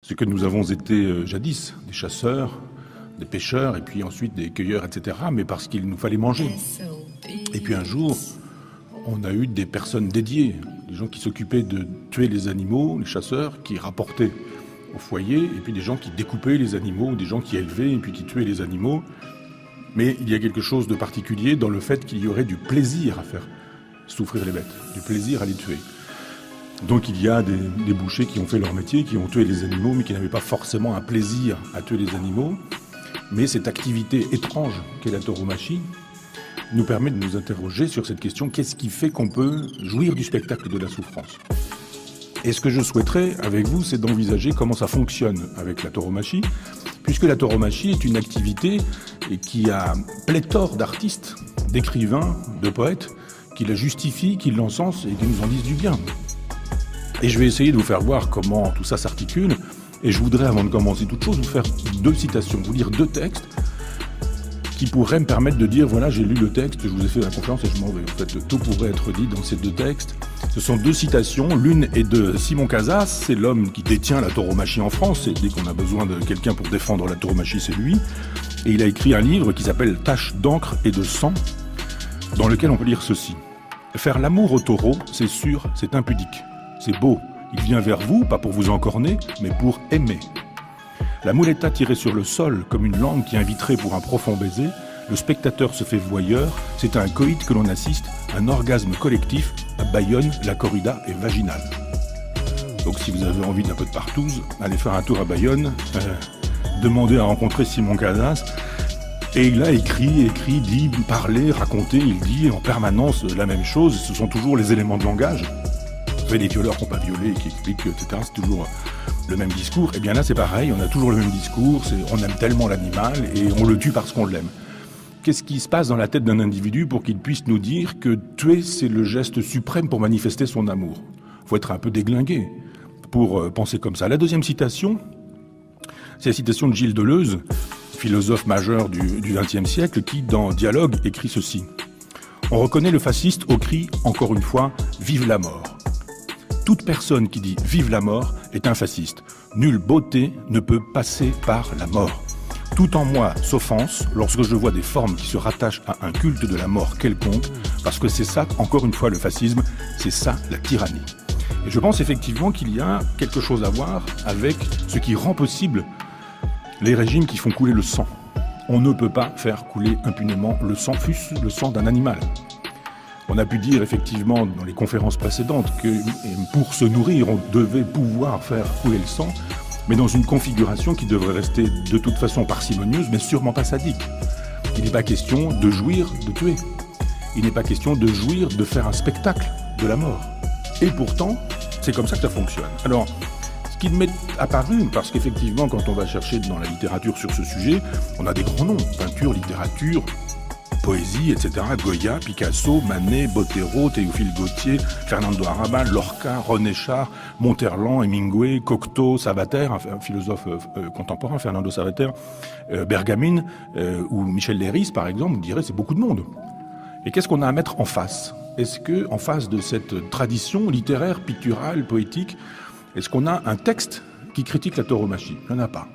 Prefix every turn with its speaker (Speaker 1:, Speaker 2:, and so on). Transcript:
Speaker 1: C'est que nous avons été jadis des chasseurs, des pêcheurs, et puis ensuite des cueilleurs, etc., mais parce qu'il nous fallait manger. Et puis un jour, on a eu des personnes dédiées, des gens qui s'occupaient de tuer les animaux, les chasseurs, qui rapportaient au foyer, et puis des gens qui découpaient les animaux, des gens qui élevaient et puis qui tuaient les animaux. Mais il y a quelque chose de particulier dans le fait qu'il y aurait du plaisir à faire souffrir les bêtes, du plaisir à les tuer. Donc il y a des bouchers qui ont fait leur métier, qui ont tué les animaux, mais qui n'avaient pas forcément un plaisir à tuer les animaux. Mais cette activité étrange qu'est la tauromachie nous permet de nous interroger sur cette question: qu'est-ce qui fait qu'on peut jouir du spectacle de la souffrance? Et ce que je souhaiterais avec vous, c'est d'envisager comment ça fonctionne avec la tauromachie, puisque la tauromachie est une activité qui a pléthore d'artistes, d'écrivains, de poètes, qui la justifient, qui l'encensent et qui nous en disent du bien. Et je vais essayer de vous faire voir comment tout ça s'articule. Et je voudrais, avant de commencer toute chose, vous faire 2 citations, vous lire 2 textes qui pourraient me permettre de dire, voilà, j'ai lu le texte, je vous ai fait la confiance et je m'en vais. En fait, tout pourrait être dit dans ces 2 textes. Ce sont 2 citations. L'une est de Simon Casas, c'est l'homme qui détient la tauromachie en France. Et dès qu'on a besoin de quelqu'un pour défendre la tauromachie, c'est lui. Et il a écrit un livre qui s'appelle « Taches d'encre et de sang », dans lequel on peut lire ceci. « Faire l'amour au taureau, c'est sûr, c'est impudique. C'est beau. Il vient vers vous, pas pour vous encorner, mais pour aimer. La muleta tirée sur le sol, comme une langue qui inviterait pour un profond baiser, le spectateur se fait voyeur, c'est à un coït que l'on assiste, un orgasme collectif. À Bayonne, la corrida est vaginale. » Donc si vous avez envie d'un peu de partouze, allez faire un tour à Bayonne, demandez à rencontrer Simon Casas. Et il a écrit, dit, parlé, raconté, il dit en permanence la même chose, ce sont toujours les éléments de langage. Vous savez, les violeurs qui n'ont pas violé, qui expliquent, etc., c'est toujours le même discours. Et bien là, c'est pareil, on a toujours le même discours, on aime tellement l'animal et on le tue parce qu'on l'aime. Qu'est-ce qui se passe dans la tête d'un individu pour qu'il puisse nous dire que tuer, c'est le geste suprême pour manifester son amour? Il faut être un peu déglingué pour penser comme ça. La 2e citation, c'est la citation de Gilles Deleuze, philosophe majeur du XXe siècle, qui, dans Dialogue, écrit ceci. « On reconnaît le fasciste au cri, encore une fois, « Vive la mort ». Toute personne qui dit « Vive la mort » est un fasciste. Nulle beauté ne peut passer par la mort. Tout en moi s'offense lorsque je vois des formes qui se rattachent à un culte de la mort quelconque, parce que c'est ça, encore une fois, le fascisme, c'est ça la tyrannie. Et je pense effectivement qu'il y a quelque chose à voir avec ce qui rend possible les régimes qui font couler le sang. On ne peut pas faire couler impunément le sang, fût-ce le sang d'un animal. On a pu dire effectivement dans les conférences précédentes que pour se nourrir, on devait pouvoir faire couler le sang, mais dans une configuration qui devrait rester de toute façon parcimonieuse, mais sûrement pas sadique. Il n'est pas question de jouir de tuer. Il n'est pas question de jouir de faire un spectacle de la mort. Et pourtant, c'est comme ça que ça fonctionne. Alors, ce qui m'est apparu, parce qu'effectivement, quand on va chercher dans la littérature sur ce sujet, on a des grands noms, peinture, littérature, poésie, etc. Goya, Picasso, Manet, Botero, Théophile Gautier, Fernando Arrabal, Lorca, René Char, Monterland, Hemingway, Cocteau, Savater, un philosophe contemporain, Fernando Savater, Bergamine ou Michel Leiris, par exemple, vous direz c'est beaucoup de monde. Et qu'est-ce qu'on a à mettre en face? Est-ce que, en face de cette tradition littéraire, picturale, poétique, est-ce qu'on a un texte qui critique la tauromachie? Il n'y en a pas.